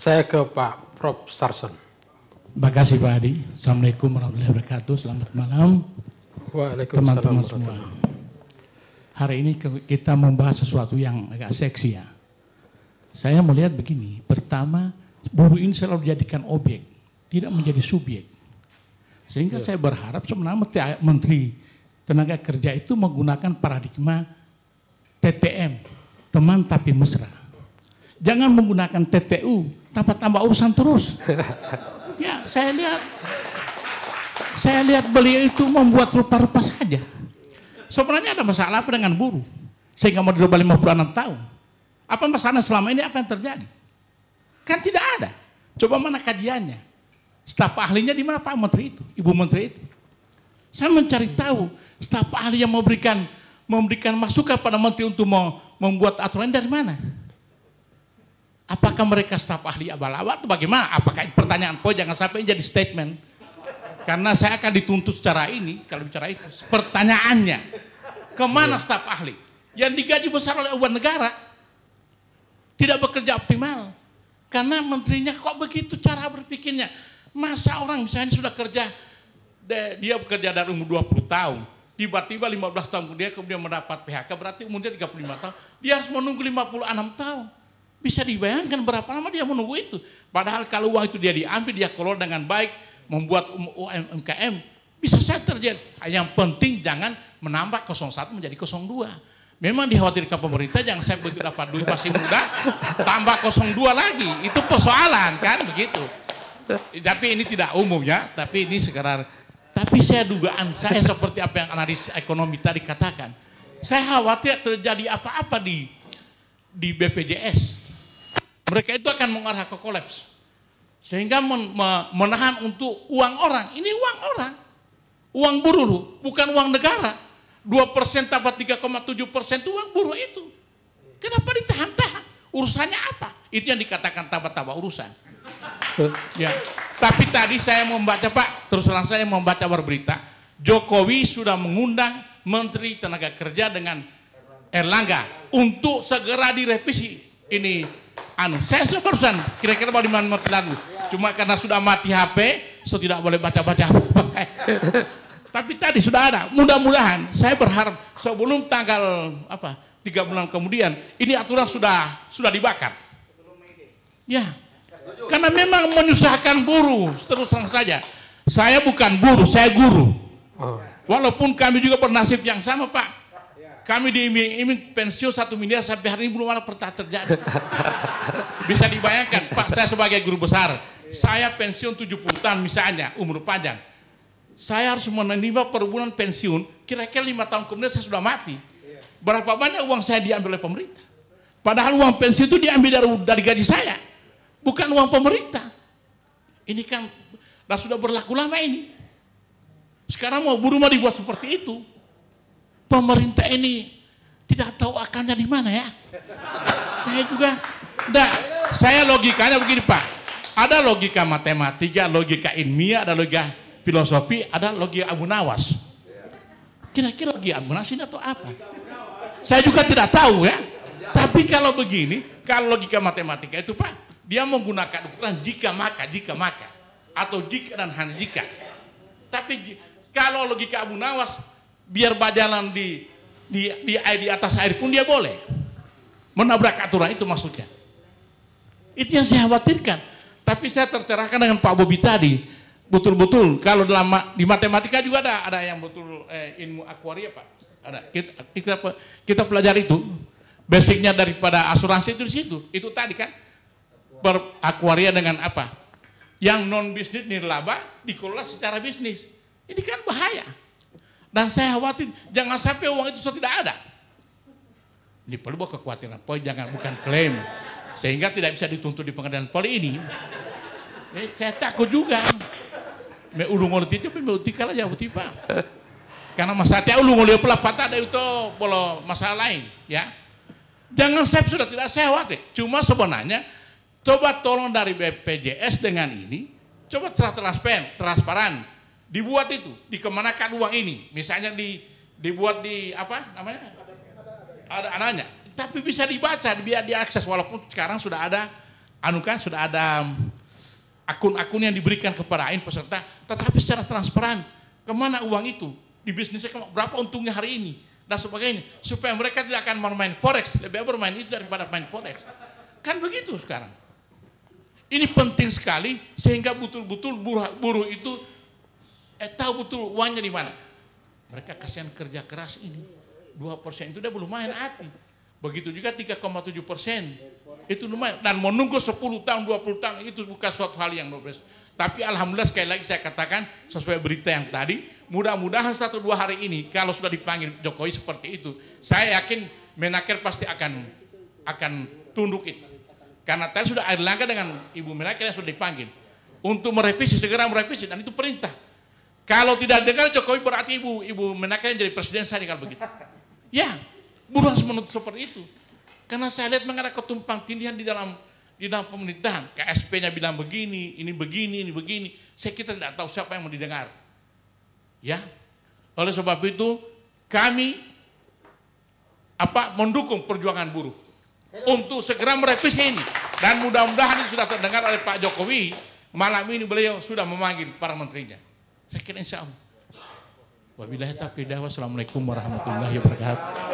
Saya ke Pak Prof. Sarson. Terima kasih Pak Adi. Assalamualaikum warahmatullahi wabarakatuh. Selamat malam teman-teman semua. Hari ini kita membahas sesuatu yang agak seksi ya. Saya melihat begini, pertama buruh ini selalu dijadikan objek, tidak menjadi subjek. Sehingga saya berharap sebenarnya Menteri Tenaga Kerja itu menggunakan paradigma TTM, teman tapi mesra. Jangan menggunakan TTU, tambah urusan terus. Ya, saya lihat beliau itu membuat rupa-rupa saja. Sebenarnya ada masalah apa dengan buruh? Sehingga mau dirubah 56 tahun. Apa masalah selama ini, apa yang terjadi? Kan tidak ada. Coba mana kajiannya? Staf ahlinya di mana Pak Menteri itu? Ibu Menteri itu? Saya mencari tahu staf ahli yang memberikan masukan pada Menteri untuk membuat aturan dari mana? Apakah mereka staf ahli abal-abal atau bagaimana? Apakah pertanyaan poin jangan sampai jadi statement. Karena saya akan dituntut secara ini, kalau bicara itu. Pertanyaannya, kemana staf ahli? Yang digaji besar oleh uang negara, tidak bekerja optimal. Karena menterinya kok begitu cara berpikirnya. Masa orang misalnya sudah kerja, dia bekerja dari umur 20 tahun, tiba-tiba 15 tahun kemudian mendapat PHK, berarti umurnya 35 tahun, dia harus menunggu 56 tahun. Bisa dibayangkan berapa lama dia menunggu itu. Padahal kalau uang itu dia diambil, dia kelola dengan baik, membuat UMKM, bisa saja terjadi. Yang penting jangan menambah 01 menjadi 02. Memang dikhawatirkan pemerintah, jangan saya begitu dapat duit masih muda, tambah 02 lagi. Itu persoalan kan, begitu. Tapi ini tidak umum ya, tapi ini sekarang. Tapi dugaan saya seperti apa yang analis ekonomi tadi katakan. Saya khawatir terjadi apa-apa di BPJS. Mereka itu akan mengarah ke kolaps. Sehingga menahan untuk uang orang. Ini uang orang. Uang buruh, bukan uang negara. 2% tambah 3,7% itu uang buruh itu. Kenapa ditahan-tahan? Urusannya apa? Itu yang dikatakan tambah-tambah urusan. Ya. Tapi tadi saya membaca Pak, terus terang saya membaca berita, Jokowi sudah mengundang Menteri Tenaga Kerja dengan Erlangga untuk segera direvisi ini. Saya barusan kira-kira mau 5 menit lalu, cuma karena sudah mati HP, so tidak boleh baca-baca. Tapi tadi sudah ada. Mudah-mudahan saya berharap sebelum tanggal 3 bulan kemudian ini aturan sudah dibakar. Ya. Karena memang menyusahkan buruh. Terus terang saja. Saya bukan buruh, saya guru. Walaupun kami juga bernasib yang sama Pak. Kami diiming-iming pensiun 1 miliar sampai hari ini belum ada pernah terjadi. Bisa dibayangkan Pak, saya sebagai guru besar, saya pensiun 70 tahun misalnya, umur panjang. Saya harus menerima per bulan pensiun, kira-kira 5 tahun kemudian saya sudah mati. Berapa banyak uang saya diambil oleh pemerintah? Padahal uang pensiun itu diambil dari gaji saya. Bukan uang pemerintah. Ini kan sudah berlaku lama ini. Sekarang mau buruh mau dibuat seperti itu. Pemerintah ini tidak tahu akalnya di mana ya. Saya juga, saya logikanya begini Pak. Ada logika matematika, logika ilmiah, ada logika filosofi, ada logika Abu Nawas. Kira-kira logika Abu Nawas ini atau apa? Saya juga tidak tahu ya. Tapi kalau begini, kalau logika matematika itu Pak, dia menggunakan ukuran jika maka, atau jika dan hanya jika. Tapi kalau logika Abu Nawas, biar berjalan di atas air pun dia boleh. Menabrak aturan itu maksudnya. Itu yang saya khawatirkan. Tapi saya tercerahkan dengan Pak Bobi tadi. Betul-betul kalau di matematika juga ada yang betul ilmu akuaria Pak. Ada. Kita pelajari itu. Basicnya daripada asuransi itu di situ. Itu tadi kan. Akuaria dengan apa? Yang non bisnis nirlaba dikelola secara bisnis. Ini kan bahaya. Dan saya khawatir jangan sampai uang itu sudah tidak ada. Ini perlu buat kekhawatiran. Bukan klaim. Sehingga tidak bisa dituntut di pengadilan poli ini. Saya takut juga. Ulung oleh itu membuktikan aja Pak. Karena masalahnya ulung oleh pelapat ada itu boleh masalah lain. Ya. Jangan sampai sudah tidak saya khawatir. Cuma sebenarnya coba tolong dari BPJS dengan ini. Coba transparan. Dibuat itu, dikemanakan uang ini, misalnya dibuat di apa namanya, ada anaknya, tapi bisa dibaca, biar diakses walaupun sekarang sudah ada anu kan sudah ada akun-akun yang diberikan kepada peserta, tetapi secara transparan kemana uang itu, di bisnisnya berapa untungnya hari ini dan sebagainya, supaya mereka tidak akan bermain forex, lebih baik bermain itu daripada main forex. Kan begitu sekarang. Ini penting sekali sehingga betul-betul buruh itu tahu betul uangnya di mana. Mereka kasihan kerja keras ini. 2% itu dia belum main hati. Begitu juga 3,7%. Itu lumayan. Dan menunggu 10 tahun, 20 tahun itu bukan suatu hal yang berbeda. Tapi alhamdulillah sekali lagi saya katakan sesuai berita yang tadi, mudah-mudahan 1-2 hari ini kalau sudah dipanggil Jokowi seperti itu, saya yakin Menaker pasti akan tunduk itu. Karena tadi sudah Airlangga dengan Ibu Menaker yang sudah dipanggil untuk merevisi, segera merevisi, dan itu perintah. Kalau tidak dengar Jokowi berarti Ibu Menaker yang jadi presiden saja kalau begitu. Ya, buruh harus menuntut seperti itu. Karena saya lihat mengenai ketumpang tindihan di dalam pemerintahan. KSP-nya bilang begini, ini begini. Kita tidak tahu siapa yang mau didengar. Ya, oleh sebab itu kami mendukung perjuangan buruh untuk segera merevisi ini. Dan mudah-mudahan ini sudah terdengar oleh Pak Jokowi. Malam ini beliau sudah memanggil para menterinya. Saya kira insya Allah. Wabillahi taufiq. Wassalamualaikum warahmatullahi wabarakatuh.